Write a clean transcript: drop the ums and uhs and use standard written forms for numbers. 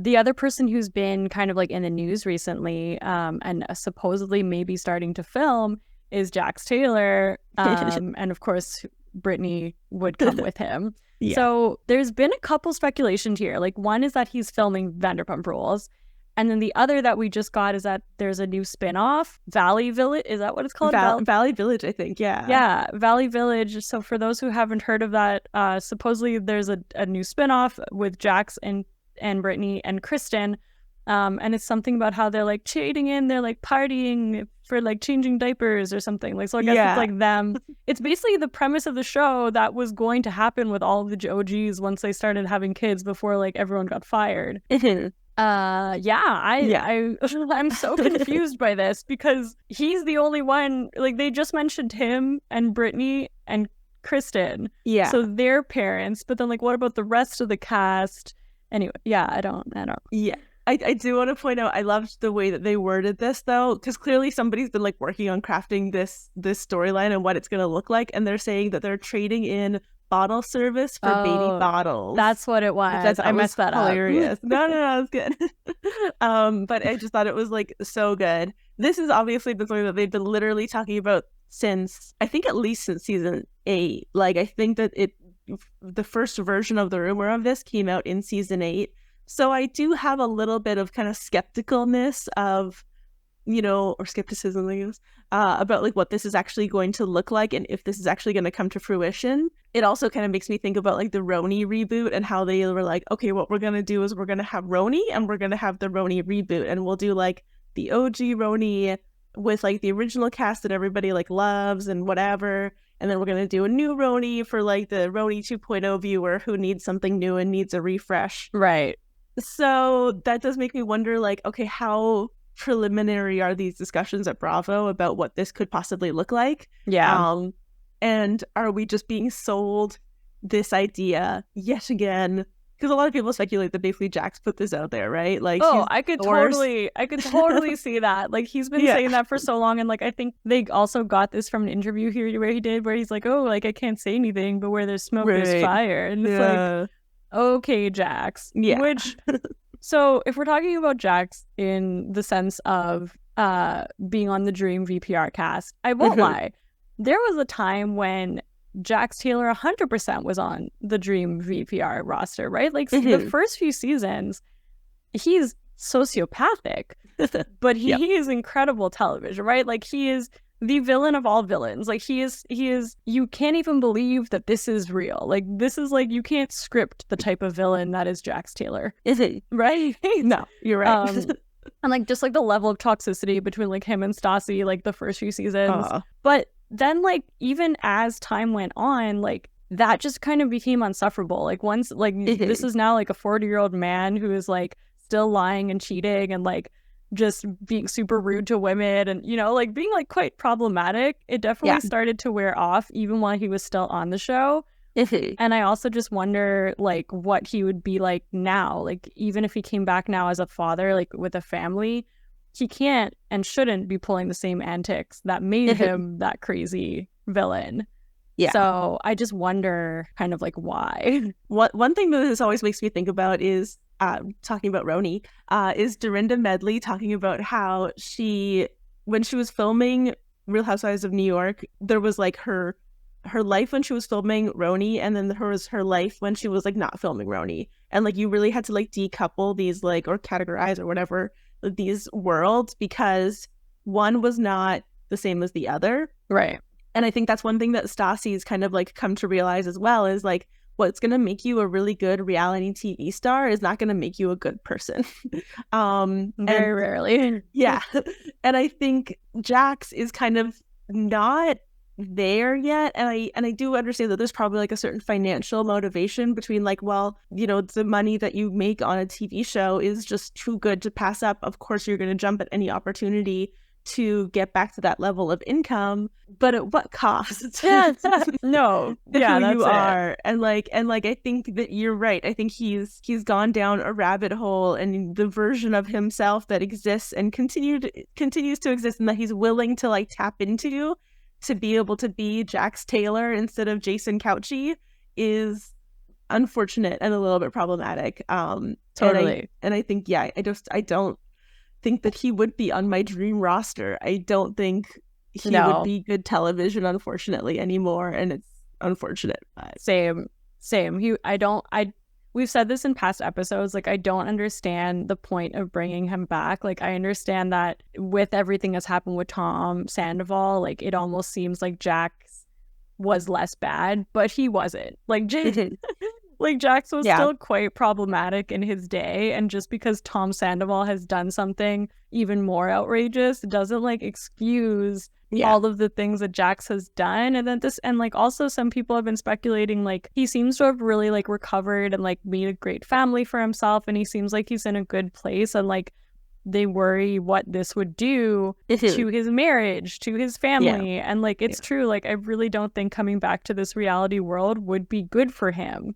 the other person who's been kind of like in the news recently and supposedly maybe starting to film is Jax Taylor. And of course, Brittany would come with him. Yeah. So there's been a couple speculations here. Like one is that he's filming Vanderpump Rules. And then the other that we just got is that there's a new spinoff, Valley Village. Is that what it's called? Valley Village, I think. Yeah. Yeah, Valley Village. So for those who haven't heard of that, supposedly there's a new spinoff with Jax and Brittany and Kristen. And it's something about how they're like cheating in, they're like partying for like changing diapers or something. Like, so I guess it's like them. It's basically the premise of the show that was going to happen with all of the OGs once they started having kids before like everyone got fired. I'm so confused by this because he's the only one, like they just mentioned him and Brittany and Kristen. Yeah. So their parents, but then like what about the rest of the cast? Anyway, yeah, I don't. Yeah. I do want to point out, I loved the way that they worded this though, because clearly somebody's been like working on crafting this storyline and what it's going to look like. And they're saying that they're trading in bottle service for baby bottles. That's what it was. I messed that hilarious. up. No, it's good. But I just thought it was like so good. This has obviously been something that they've been literally talking about since, I think at least since season 8. Like I think that the first version of the rumor of this came out in season 8. So I do have a little bit of kind of skepticalness of, or skepticism, I guess, about like what this is actually going to look like and if this is actually going to come to fruition. It also kind of makes me think about like the RHONY reboot and how they were like, okay, what we're going to do is we're going to have RHONY and we're going to have the RHONY reboot and we'll do like the OG RHONY with like the original cast that everybody like loves and whatever. And then we're going to do a new RHONY for like the RHONY 2.0 viewer who needs something new and needs a refresh. Right. So that does make me wonder like, okay, how preliminary are these discussions at Bravo about what this could possibly look like? Yeah. And are we just being sold this idea yet again? Because a lot of people speculate that basically Jax put this out there, right? Like, I could totally see that. Like, he's been saying that for so long, and like I think they also got this from an interview here where he's like, oh, like I can't say anything, but where there's smoke, there's fire, and it's like, okay, Jax. Yeah. Which, so if we're talking about Jax in the sense of being on the Dream VPR cast, I won't lie. There was a time when Jax Taylor 100% was on the Dream VPR roster, right? Like the first few seasons, he's sociopathic, but he is incredible television, right? Like he is the villain of all villains. Like he is, you can't even believe that this is real. Like this is like, you can't script the type of villain that is Jax Taylor. Is it? Right? No, you're right. And like just like the level of toxicity between like him and Stassi, like the first few seasons. But then like even as time went on, like that just kind of became insufferable. Like once like this is now like a 40-year-old man who is like still lying and cheating and like just being super rude to women and, like being like quite problematic. It definitely started to wear off even while he was still on the show. And I also just wonder like what he would be like now, like even if he came back now as a father, like with a family, he can't and shouldn't be pulling the same antics that made him that crazy villain. Yeah. So I just wonder kind of like why. One thing that this always makes me think about is talking about RHONY, is Dorinda Medley talking about how when she was filming Real Housewives of New York, there was like her life when she was filming RHONY, and then there was her life when she was like not filming RHONY, and like you really had to like decouple these like or categorize or whatever these worlds because one was not the same as the other. Right. And I think that's one thing that Stassi's kind of like come to realize as well is like what's going to make you a really good reality TV star is not going to make you a good person. Very rarely. Yeah. And I think Jax is kind of not there yet, and I do understand that there's probably like a certain financial motivation between like, well, the money that you make on a TV show is just too good to pass up. Of course you're going to jump at any opportunity to get back to that level of income, but at what cost? No, yeah, who that's you it. are, and like I think that you're right. I think he's gone down a rabbit hole, and the version of himself that exists and continues to exist, and that he's willing to like tap into to be able to be Jax Taylor instead of Jason Couchy is unfortunate and a little bit problematic. Totally. And I think, yeah, I don't think that he would be on my dream roster. I don't think he would be good television, unfortunately, anymore. And it's unfortunate. But... Same. We've said this in past episodes, like, I don't understand the point of bringing him back. Like, I understand that with everything that's happened with Tom Sandoval, like, it almost seems like Jax was less bad, but he wasn't. Like, like, Jax was still quite problematic in his day, and just because Tom Sandoval has done something even more outrageous doesn't, like, excuse all of the things that Jax has done. And then like, also some people have been speculating, like, he seems to have really, like, recovered and, like, made a great family for himself, and he seems like he's in a good place, and, like, they worry what this would do to his marriage, to his family. And, like, it's true, like, I really don't think coming back to this reality world would be good for him.